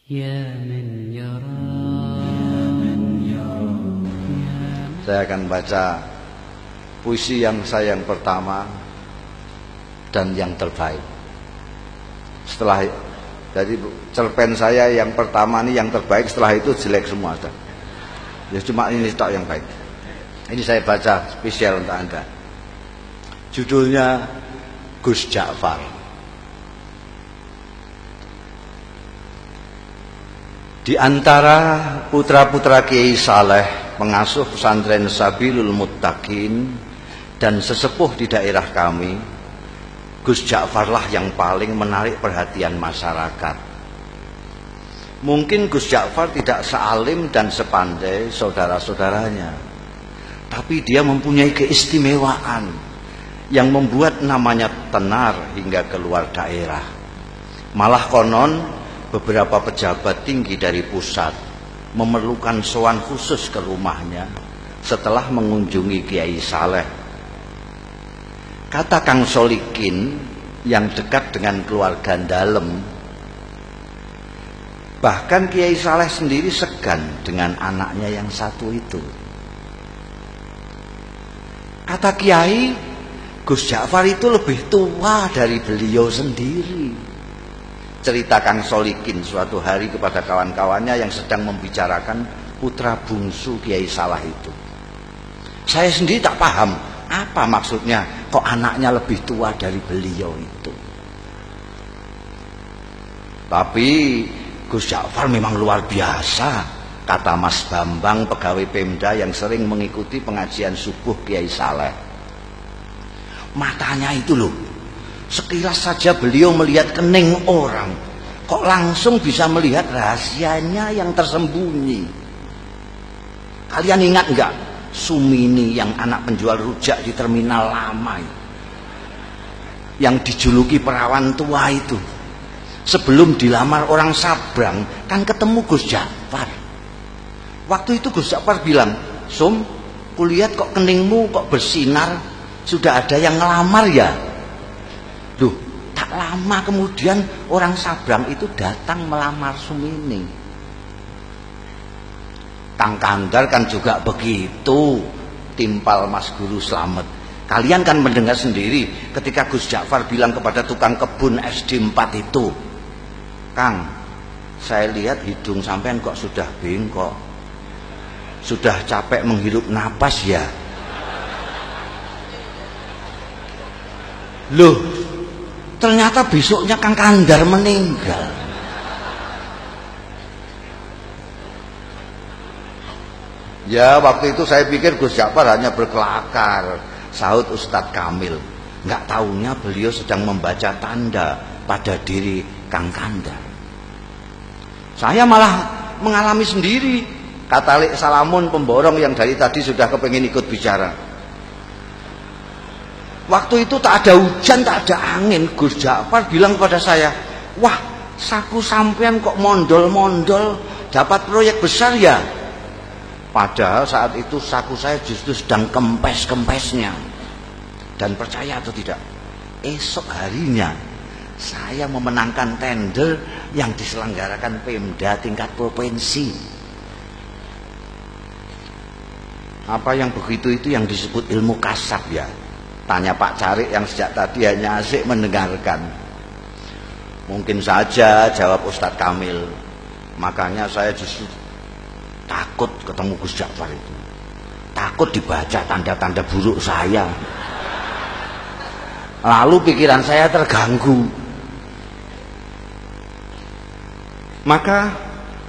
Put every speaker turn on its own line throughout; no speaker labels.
Saya akan baca puisi yang saya yang pertama dan yang terbaik. Setelah jadi cerpen saya yang pertama ini yang terbaik, setelah itu jelek semua. Ya cuma ini tok yang baik. Ini saya baca spesial untuk Anda. Judulnya Gus Ja'far. Di antara putra-putra Kiai Saleh, pengasuh pesantren Sabilul Muttaqin dan sesepuh di daerah kami, Gus Ja'farlah yang paling menarik perhatian masyarakat. Mungkin Gus Ja'far tidak sealim dan sepandai saudara-saudaranya, tapi dia mempunyai keistimewaan yang membuat namanya tenar hingga keluar daerah. Malah konon beberapa pejabat tinggi dari pusat memerlukan sowan khusus ke rumahnya setelah mengunjungi Kiai Saleh. Kata Kang Solikin yang dekat dengan keluarga dalem, bahkan Kiai Saleh sendiri segan dengan anaknya yang satu itu. Kata Kiai, Gus Ja'far itu lebih tua dari beliau sendiri. Cerita Kang Solikin suatu hari kepada kawan-kawannya yang sedang membicarakan putra bungsu Kiai Saleh itu. Saya sendiri tak paham apa maksudnya kok anaknya lebih tua dari beliau itu. Tapi Gus Ja'far memang luar biasa, kata Mas Bambang, pegawai Pemda yang sering mengikuti pengajian subuh Kiai Saleh. Matanya itu loh, sekilas saja beliau melihat kening orang, kok langsung bisa melihat rahasianya yang tersembunyi. Kalian ingat enggak Sumini yang anak penjual rujak di terminal lama yang dijuluki perawan tua itu? Sebelum dilamar orang Sabrang kan ketemu Gus Ja'far. Waktu itu Gus Ja'far bilang, "Sum, kulihat kok keningmu kok bersinar, sudah ada yang ngelamar ya?" Duh, tak lama kemudian orang Sabrang itu datang melamar Sumini. Kang Kandar kan juga begitu, timpal Mas Guru Slamet. Kalian kan mendengar sendiri ketika Gus Ja'far bilang kepada tukang kebun SD 4 itu, "Kang, saya lihat hidung sampean kok sudah bengkok. Sudah capek menghirup napas ya?" Loh, ternyata besoknya Kang Kandar meninggal. Ya, waktu itu saya pikir Gus Ja'far hanya berkelakar, sahut Ustadz Kamil. Nggak taunya beliau sedang membaca tanda pada diri Kang Kandar. Saya malah mengalami sendiri, kata Lek Salamun pemborong yang dari tadi sudah kepengin ikut bicara. Waktu itu tak ada hujan, tak ada angin. Gus Ja'far bilang kepada saya, "Wah, saku sampean kok mondol-mondol, dapat proyek besar ya?" Padahal saat itu saku saya justru sedang kempes-kempesnya. Dan percaya atau tidak, esok harinya saya memenangkan tender yang diselenggarakan Pemda tingkat provinsi. Apa yang begitu itu yang disebut ilmu kasab ya? Tanya Pak Carik yang sejak tadi hanya asik mendengarkan. Mungkin saja, jawab Ustadz Kamil. Makanya saya justru takut ketemu Gus Ja'far itu. Takut dibaca tanda-tanda buruk saya. Lalu pikiran saya terganggu. Maka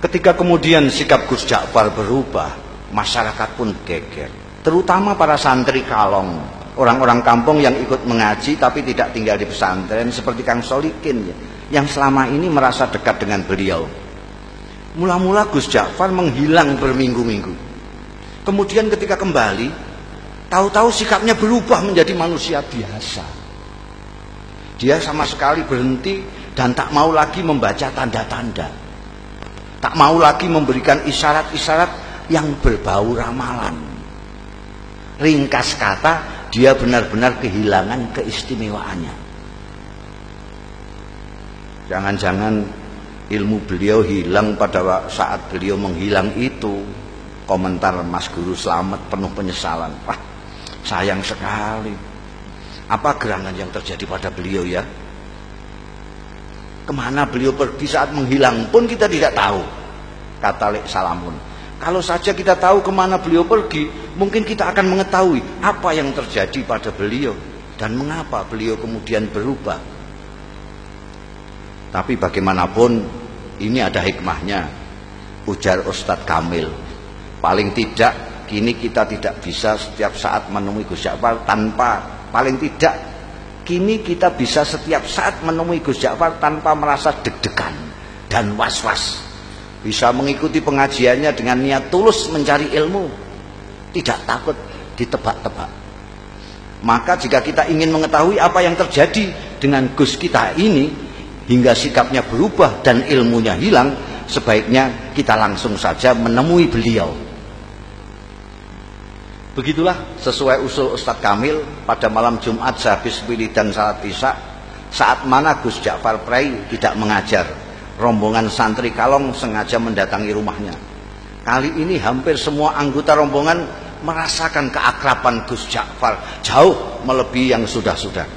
ketika kemudian sikap Gus Ja'far berubah, masyarakat pun geger. Terutama para santri kalong, orang-orang kampung yang ikut mengaji tapi tidak tinggal di pesantren seperti Kang Solikin yang selama ini merasa dekat dengan beliau. Mula-mula Gus Ja'far menghilang berminggu-minggu. Kemudian ketika kembali, tahu-tahu sikapnya berubah menjadi manusia biasa. Dia sama sekali berhenti dan tak mau lagi membaca tanda-tanda. Tak mau lagi memberikan isyarat-isyarat yang berbau ramalan. Ringkas kata, dia benar-benar kehilangan keistimewaannya. Jangan-jangan ilmu beliau hilang pada saat beliau menghilang itu. Komentar Mas Guru Slamet penuh penyesalan. Wah, sayang sekali. Apa gerangan yang terjadi pada beliau ya? Kemana beliau pergi saat menghilang pun kita tidak tahu, kata Lek Salamun. Kalau saja kita tahu kemana beliau pergi, mungkin kita akan mengetahui apa yang terjadi pada beliau dan mengapa beliau kemudian berubah. Tapi bagaimanapun ini ada hikmahnya, ujar Ustadz Kamil. Paling tidak kini kita tidak bisa setiap saat menemui Gus Ja'far kini kita bisa setiap saat menemui Gus Ja'far tanpa merasa deg-degan dan was-was. Bisa mengikuti pengajiannya dengan niat tulus mencari ilmu, tidak takut ditebak-tebak. Maka jika kita ingin mengetahui apa yang terjadi dengan Gus kita ini hingga sikapnya berubah dan ilmunya hilang, sebaiknya kita langsung saja menemui beliau. Begitulah sesuai usul Ustadz Kamil pada malam Jumat sehabis wiridan salat Isya, saat mana Gus Ja'far Prai tidak mengajar, rombongan santri Kalong sengaja mendatangi rumahnya. Kali ini hampir semua anggota rombongan merasakan keakraban Gus Ja'far jauh melebihi yang sudah-sudah.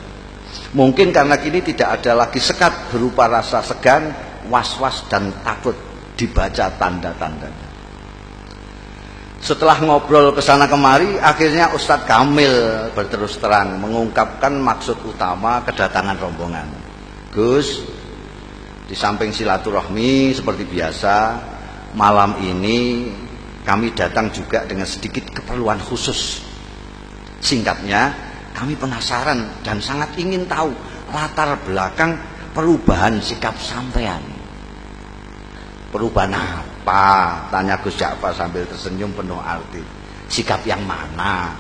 Mungkin karena kini tidak ada lagi sekat berupa rasa segan, was-was dan takut dibaca tanda-tandanya. Setelah ngobrol kesana kemari, akhirnya Ustadz Kamil berterus terang mengungkapkan maksud utama kedatangan rombongan. Gus, di samping silaturahmi seperti biasa, malam ini kami datang juga dengan sedikit keperluan khusus. Singkatnya, kami penasaran dan sangat ingin tahu latar belakang perubahan sikap sampean. Perubahan apa? Tanya Gus Ja'far sambil tersenyum penuh arti. Sikap yang mana?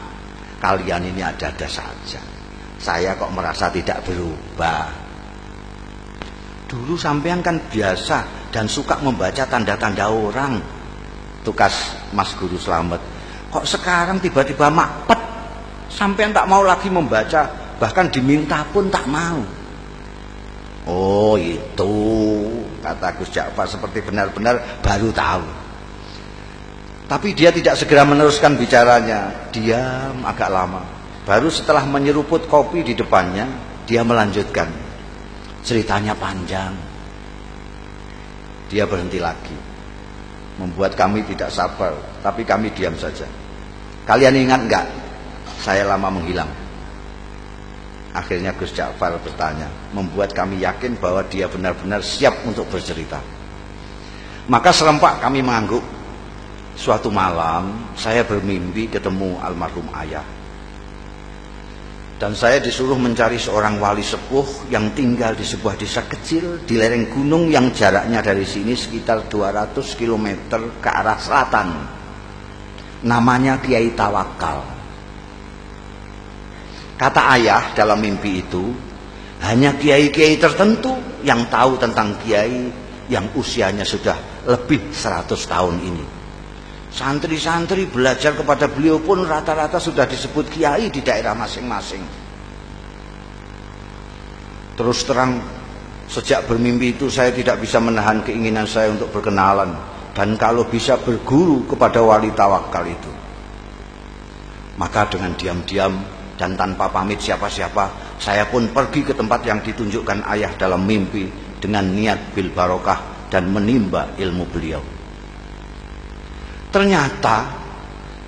Kalian ini ada-ada saja. Saya kok merasa tidak berubah. Dulu sampean kan biasa dan suka membaca tanda-tanda orang, tukas Mas Guru Slamet. Kok sekarang tiba-tiba makpet? Sampean tak mau lagi membaca, bahkan diminta pun tak mau. Oh itu, kata Gus Ja'far seperti benar-benar baru tahu. Tapi dia tidak segera meneruskan bicaranya. Diam agak lama. Baru setelah menyeruput kopi di depannya, dia melanjutkan. Ceritanya panjang. Dia berhenti lagi, membuat kami tidak sabar. Tapi kami diam saja. Kalian ingat enggak saya lama menghilang? Akhirnya Gus Ja'far bertanya, membuat kami yakin bahwa dia benar-benar siap untuk bercerita. Maka serempak kami mengangguk. Suatu malam saya bermimpi ketemu almarhum ayah. Dan saya disuruh mencari seorang wali sepuh yang tinggal di sebuah desa kecil di lereng gunung yang jaraknya dari sini sekitar 200 km ke arah selatan. Namanya Kiai Tawakal. Kata ayah dalam mimpi itu, hanya kiai-kiai tertentu yang tahu tentang kiai yang usianya sudah lebih 100 tahun ini. Santri-santri belajar kepada beliau pun rata-rata sudah disebut kiai di daerah masing-masing. Terus terang, sejak bermimpi itu saya tidak bisa menahan keinginan saya untuk berkenalan dan kalau bisa berguru kepada wali tawakal itu. Maka dengan diam-diam dan tanpa pamit siapa-siapa, saya pun pergi ke tempat yang ditunjukkan ayah dalam mimpi dengan niat bil barokah dan menimba ilmu beliau. Ternyata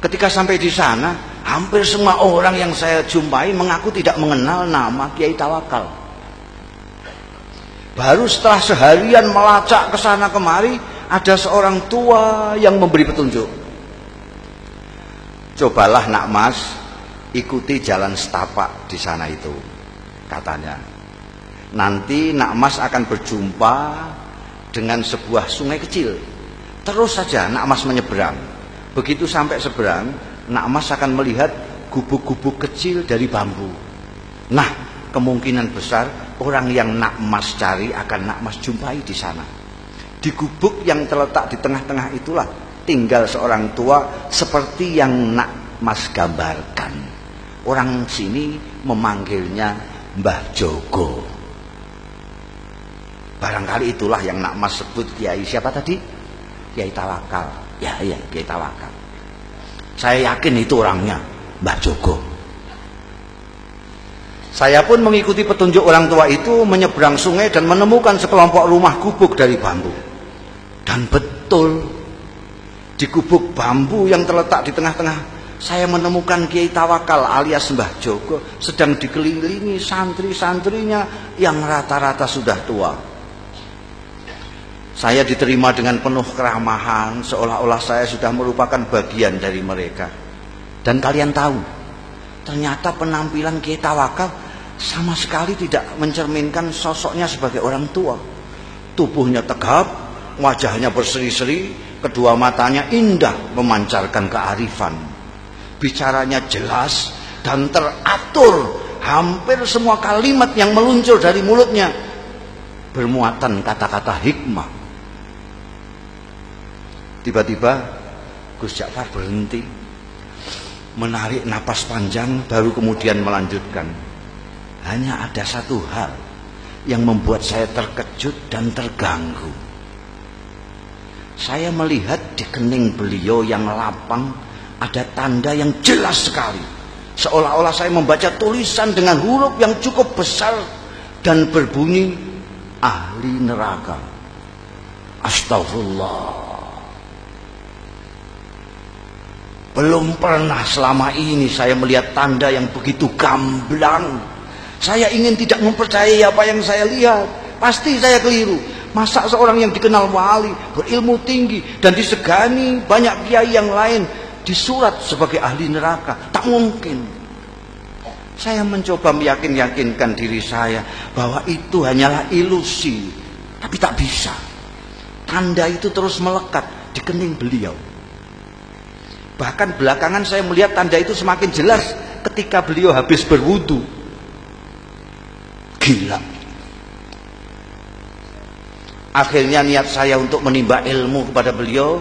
ketika sampai di sana, hampir semua orang yang saya jumpai mengaku tidak mengenal nama Kiai Tawakal. Baru setelah seharian melacak ke sana kemari, ada seorang tua yang memberi petunjuk. Cobalah nak mas, ikuti jalan setapak di sana itu, katanya. Nanti nak mas akan berjumpa dengan sebuah sungai kecil. Terus saja nak mas menyeberang. Begitu sampai seberang, nak mas akan melihat gubuk-gubuk kecil dari bambu. Nah, kemungkinan besar orang yang nak mas cari akan nak mas jumpai di sana. Di gubuk yang terletak di tengah-tengah itulah tinggal seorang tua seperti yang nak mas gambarkan. Orang sini memanggilnya Mbah Jogo. barangkali itulah yang nak Mas sebut Kiai siapa tadi? Kiai Tawakal. Ya, Kiai Tawakal. Saya yakin itu orangnya, Mbah Jogo. Saya pun mengikuti petunjuk orang tua itu menyeberang sungai dan menemukan sekelompok rumah gubuk dari bambu. Dan betul, di gubuk bambu yang terletak di tengah-tengah, saya menemukan Kiai Tawakal alias Mbah Jogo sedang dikelilingi santri-santrinya yang rata-rata sudah tua. Saya diterima dengan penuh keramahan, seolah-olah saya sudah merupakan bagian dari mereka. Dan kalian tahu, ternyata penampilan Kiai Tawakal sama sekali tidak mencerminkan sosoknya sebagai orang tua. Tubuhnya tegap, wajahnya berseri-seri, kedua matanya indah memancarkan kearifan. Bicaranya jelas dan teratur, hampir semua kalimat yang meluncur dari mulutnya bermuatan kata-kata hikmah. Tiba-tiba Gus Ja'far berhenti, menarik napas panjang, baru kemudian melanjutkan. Hanya ada satu hal yang membuat saya terkejut dan terganggu. Saya melihat di kening beliau yang lapang ada tanda yang jelas sekali, seolah-olah saya membaca tulisan dengan huruf yang cukup besar dan berbunyi ahli neraka. Astagfirullah. Belum pernah selama ini saya melihat tanda yang begitu gamblang. Saya ingin tidak mempercayai apa yang saya lihat. Pasti saya keliru. Masa seorang yang dikenal wali, berilmu tinggi, dan disegani banyak kiai yang lain disurat sebagai ahli neraka? Tak mungkin. Saya mencoba meyakinkan diri saya bahwa itu hanyalah ilusi. Tapi tak bisa. Tanda itu terus melekat di kening beliau. Bahkan belakangan saya melihat tanda itu semakin jelas ketika beliau habis berwudu. Gila. Akhirnya niat saya untuk menimba ilmu kepada beliau,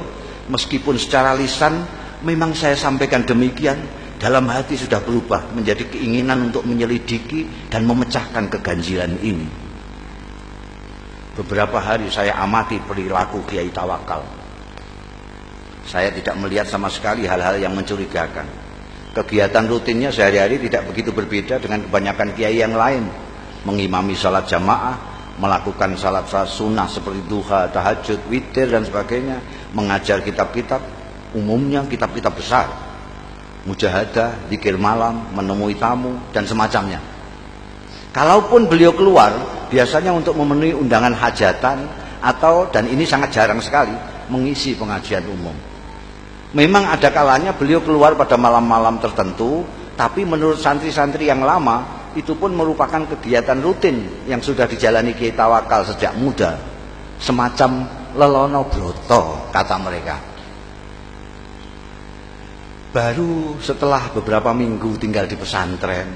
meskipun secara lisan memang saya sampaikan demikian, dalam hati sudah berubah menjadi keinginan untuk menyelidiki dan memecahkan keganjilan ini. Beberapa hari saya amati perilaku Kiai Tawakal. Saya tidak melihat sama sekali hal-hal yang mencurigakan. Kegiatan rutinnya sehari-hari tidak begitu berbeda dengan kebanyakan kiai yang lain. Mengimami salat jamaah, melakukan salat sunnah seperti duha, tahajud, witir dan sebagainya, mengajar kitab-kitab, umumnya kitab-kitab besar, mujahadah, zikir malam, menemui tamu dan semacamnya. Kalaupun beliau keluar, biasanya untuk memenuhi undangan hajatan atau, dan ini sangat jarang sekali, mengisi pengajian umum. Memang ada kalanya beliau keluar pada malam-malam tertentu, tapi menurut santri-santri yang lama itu pun merupakan kegiatan rutin yang sudah dijalani Kiai Tawakal sejak muda, semacam lelono broto kata mereka. Baru setelah beberapa minggu tinggal di pesantren,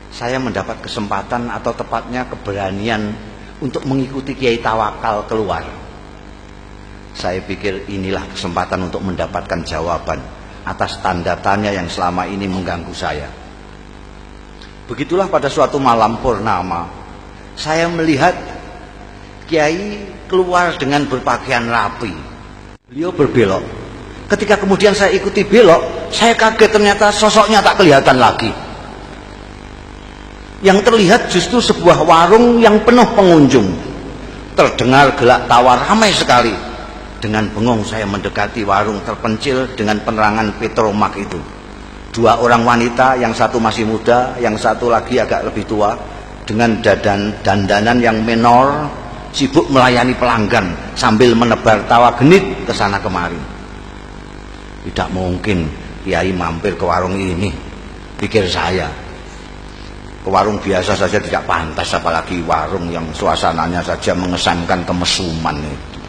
saya mendapat kesempatan atau tepatnya keberanian untuk mengikuti Kiai Tawakal keluar. Saya pikir inilah kesempatan untuk mendapatkan jawaban atas tanda tanya yang selama ini mengganggu saya. Begitulah pada suatu malam purnama, saya melihat Kiai keluar dengan berpakaian rapi. Beliau berbelok. Ketika kemudian saya ikuti belok, saya kaget ternyata sosoknya tak kelihatan lagi. Yang terlihat justru sebuah warung yang penuh pengunjung. Terdengar gelak tawa ramai sekali. Dengan bengong saya mendekati warung terpencil dengan penerangan petromak itu. Dua orang wanita, yang satu masih muda, yang satu lagi agak lebih tua, dengan dandanan yang menor, sibuk melayani pelanggan sambil menebar tawa genit ke sana kemari. Tidak mungkin Kiai mampir ke warung ini, pikir saya. Ke warung biasa saja tidak pantas, apalagi warung yang suasananya saja mengesankan kemesuman itu.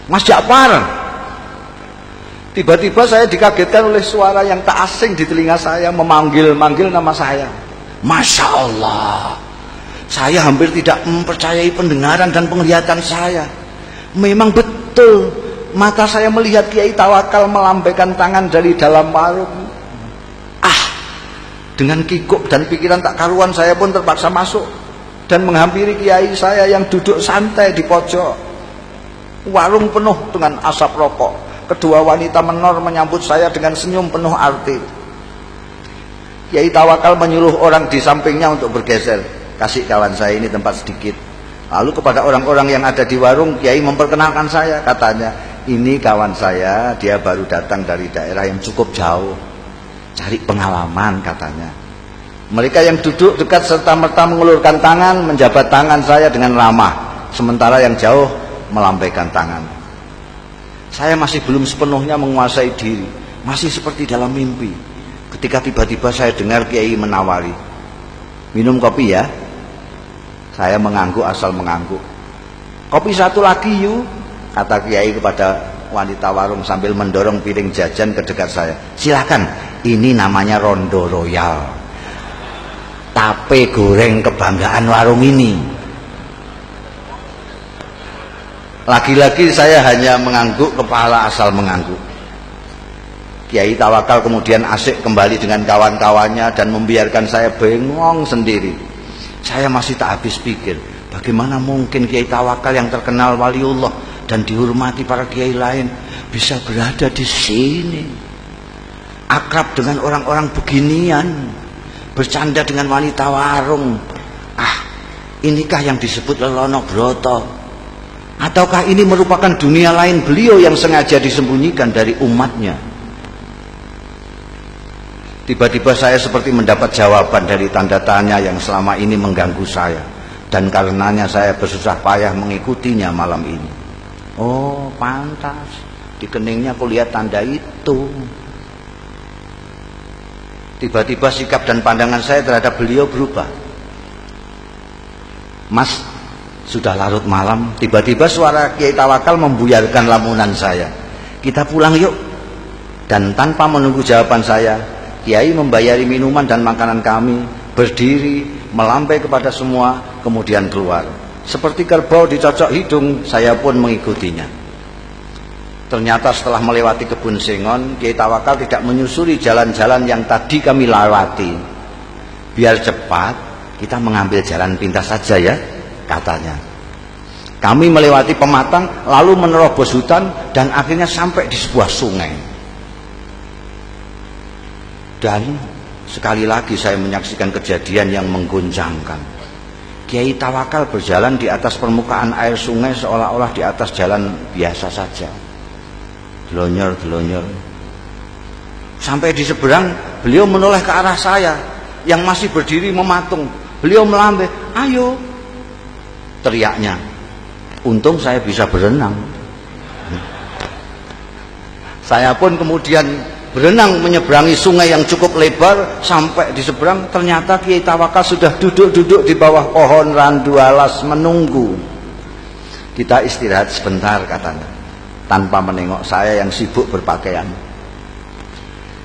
Mas Ja'far. Tiba-tiba saya dikagetkan oleh suara yang tak asing di telinga saya, memanggil-manggil nama saya. Masya Allah, saya hampir tidak mempercayai pendengaran dan penglihatan saya. Memang betul, mata saya melihat Kiai Tawakal melambaikan tangan dari dalam warung. Dengan kikuk dan pikiran tak karuan saya pun terpaksa masuk. dan menghampiri kiai saya yang duduk santai di pojok. Warung penuh dengan asap rokok. Kedua wanita menor menyambut saya dengan senyum penuh arti. Kiai Tawakal menyuruh orang di sampingnya untuk bergeser. Kasih kawan saya ini tempat sedikit. Lalu kepada orang-orang yang ada di warung, Kiai memperkenalkan saya. Katanya, ini kawan saya, dia baru datang dari daerah yang cukup jauh, cari pengalaman katanya. Mereka yang duduk dekat serta-merta mengulurkan tangan, menjabat tangan saya dengan ramah, sementara yang jauh melambaikan tangan. Saya masih belum sepenuhnya menguasai diri, masih seperti dalam mimpi. Ketika tiba-tiba saya dengar Kiai menawari, minum kopi ya. Saya mengangguk asal mengangguk. Kopi satu lagi yuk, kata Kiai kepada wanita warung sambil mendorong piring jajan ke dekat saya. Silakan, ini namanya Rondo Royal, tape goreng kebanggaan warung ini. Lagi-lagi saya hanya mengangguk kepala asal mengangguk. Kiai Tawakal kemudian asik kembali dengan kawan-kawannya dan membiarkan saya bengong sendiri. Saya masih tak habis pikir, bagaimana mungkin Kiai Tawakal yang terkenal waliullah dan dihormati para kiai lain bisa berada di sini, akrab dengan orang-orang beginian, bercanda dengan wanita warung. Inikah yang disebut Lelono Broto? Ataukah ini merupakan dunia lain beliau yang sengaja disembunyikan dari umatnya? Tiba-tiba saya seperti mendapat jawaban dari tanda tanya yang selama ini mengganggu saya, dan karenanya saya bersusah payah mengikutinya malam ini. Oh, pantas di keningnya aku lihat tanda itu. Tiba-tiba sikap dan pandangan saya terhadap beliau berubah. Mas, sudah larut malam. Tiba-tiba suara Kiai Tawakal membuyarkan lamunan saya. Kita pulang yuk. Dan tanpa menunggu jawaban saya, Kiai membayari minuman dan makanan kami, berdiri, melambai kepada semua, kemudian keluar. Seperti kerbau dicocok hidung, saya pun mengikutinya. Ternyata setelah melewati kebun sengon, Kiai Tawakal tidak menyusuri jalan-jalan yang tadi kami lewati. Biar cepat, kita mengambil jalan pintas saja ya, katanya. Kami melewati pematang, lalu menerobos hutan, dan akhirnya sampai di sebuah sungai. Dan sekali lagi saya menyaksikan kejadian yang mengguncangkan. Kiai Tawakal berjalan di atas permukaan air sungai seolah-olah di atas jalan biasa saja. Delonyor-delonyor. Sampai di seberang, beliau menoleh ke arah saya yang masih berdiri mematung. Beliau melambai, ayo, teriaknya. Untung saya bisa berenang. Saya pun kemudian berenang menyeberangi sungai yang cukup lebar. Sampai di seberang, ternyata Kiai Tawakal sudah duduk-duduk di bawah pohon randu alas menunggu. Kita istirahat sebentar, katanya, tanpa menengok saya yang sibuk berpakaian.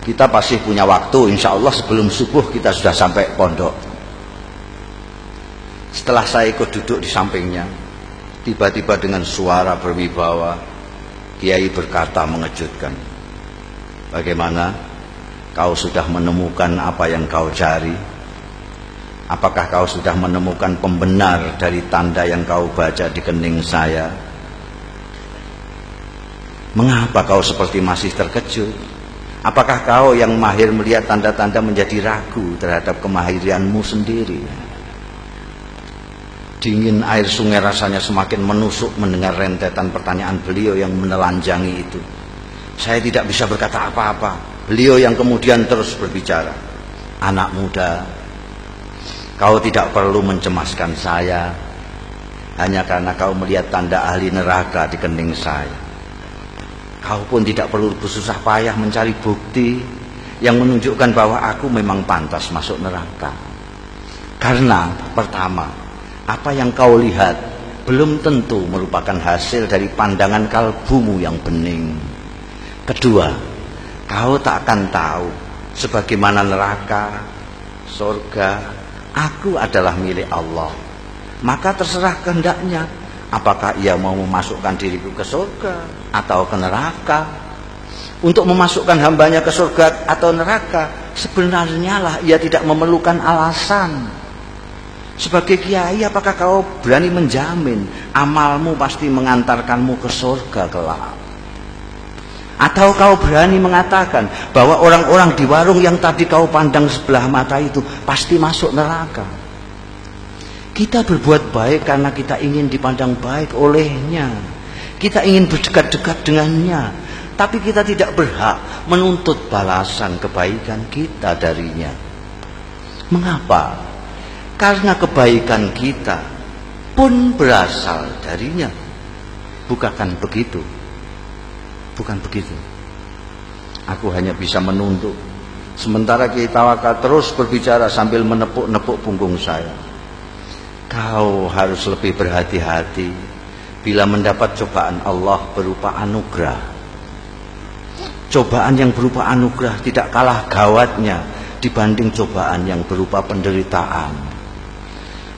Kita pasti punya waktu, insya Allah sebelum subuh kita sudah sampai pondok. Setelah saya ikut duduk di sampingnya, tiba-tiba dengan suara berwibawa, Kiai berkata mengejutkan, bagaimana? Kau sudah menemukan apa yang kau cari? Apakah kau sudah menemukan pembenar dari tanda yang kau baca di kening saya? Mengapa kau seperti masih terkejut? Apakah kau yang mahir melihat tanda-tanda menjadi ragu terhadap kemahiranmu sendiri? Dingin air sungai rasanya semakin menusuk mendengar rentetan pertanyaan beliau yang menelanjangi itu. Saya tidak bisa berkata apa-apa. Beliau yang kemudian terus berbicara. Anak muda, kau tidak perlu mencemaskan saya hanya karena kau melihat tanda ahli neraka di kening saya. Kau pun tidak perlu bersusah payah mencari bukti yang menunjukkan bahwa aku memang pantas masuk neraka. Karena pertama, apa yang kau lihat belum tentu merupakan hasil dari pandangan kalbumu yang bening. Kedua, kau tak akan tahu sebagaimana neraka, surga, aku adalah milik Allah. Maka terserah kehendaknya, apakah ia mau memasukkan diriku ke surga atau ke neraka. Untuk memasukkan hambanya ke surga atau neraka, sebenarnya lah ia tidak memerlukan alasan. Sebagai kiai, apakah kau berani menjamin amalmu pasti mengantarkanmu ke surga kelak? Atau kau berani mengatakan bahwa orang-orang di warung yang tadi kau pandang sebelah mata itu pasti masuk neraka? Kita berbuat baik karena kita ingin dipandang baik olehnya. Kita ingin berdekat-dekat dengannya. Tapi kita tidak berhak menuntut balasan kebaikan kita darinya. Mengapa? Karena kebaikan kita pun berasal darinya. Bukan begitu? Bukan begitu. Aku hanya bisa menuntut. Sementara Kiai Tawakal terus berbicara sambil menepuk-nepuk punggung saya. Kau harus lebih berhati-hati bila mendapat cobaan Allah berupa anugerah. Cobaan yang berupa anugerah tidak kalah gawatnya dibanding cobaan yang berupa penderitaan.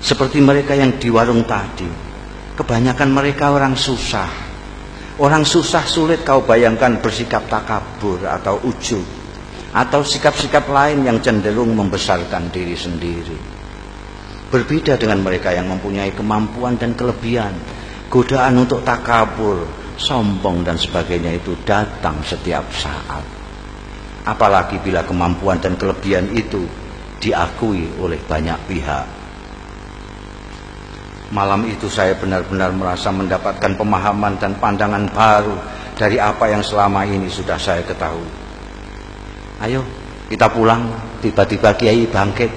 Seperti mereka yang di warung tadi, kebanyakan mereka orang susah. Orang susah sulit kau bayangkan bersikap takabur atau ujub, atau sikap-sikap lain yang cenderung membesarkan diri sendiri. Berbeda dengan mereka yang mempunyai kemampuan dan kelebihan. Godaan untuk takabur, sombong dan sebagainya itu datang setiap saat. Apalagi bila kemampuan dan kelebihan itu diakui oleh banyak pihak. Malam itu saya benar-benar merasa mendapatkan pemahaman dan pandangan baru dari apa yang selama ini sudah saya ketahui. Ayo kita pulang. Tiba-tiba Kiai bangkit.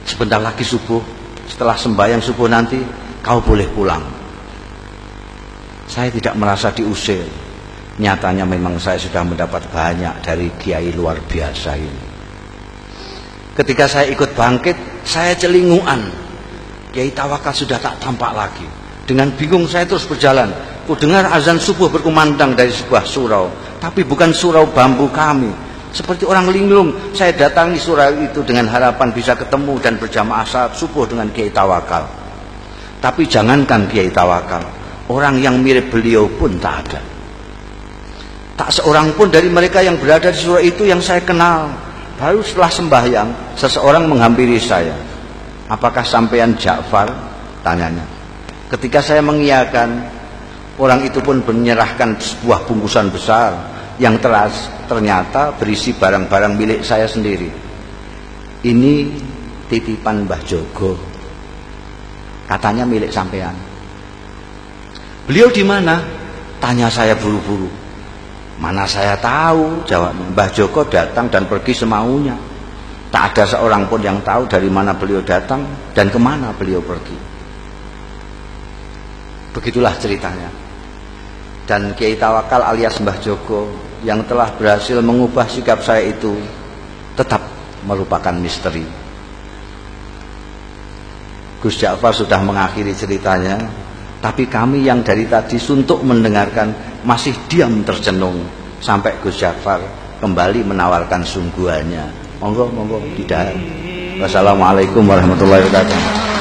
Sebentar lagi subuh. Setelah sembahyang subuh nanti kau boleh pulang. Saya tidak merasa diusir. Nyatanya memang saya sudah mendapat banyak dari Kiai luar biasa ini. Ketika saya ikut bangkit, saya celinguan. Kiai Tawakal sudah tak tampak lagi. Dengan bingung saya terus berjalan. Ku dengar azan subuh berkumandang dari sebuah surau, tapi bukan surau bambu kami. Seperti orang linglung, saya datangi surau itu dengan harapan bisa ketemu dan berjamaah salat subuh dengan Kiai Tawakal. Tapi jangankan Kiai Tawakal, orang yang mirip beliau pun tak ada. Tak seorang pun dari mereka yang berada di surau itu yang saya kenal. Baru setelah sembahyang, seseorang menghampiri saya. Apakah sampean Ja'far? Tanyanya. Ketika saya mengiyakan, orang itu pun menyerahkan sebuah bungkusan besar yang ternyata berisi barang-barang milik saya sendiri. Ini titipan Mbah Jogo. Katanya milik sampean. Beliau di mana? Tanya saya buru-buru. Mana saya tahu, jawabnya. Mbah Joko datang dan pergi semaunya. Tak ada seorang pun yang tahu dari mana beliau datang dan kemana beliau pergi. Begitulah ceritanya. Dan Kiai Tawakal alias Mbah Joko yang telah berhasil mengubah sikap saya itu tetap merupakan misteri. Gus Ja'far sudah mengakhiri ceritanya, tapi kami yang dari tadi suntuk mendengarkan masih diam tercenung sampai Gus Ja'far kembali menawarkan sungguhannya. Monggo, monggo, tidak. Wassalamualaikum warahmatullahi wabarakatuh.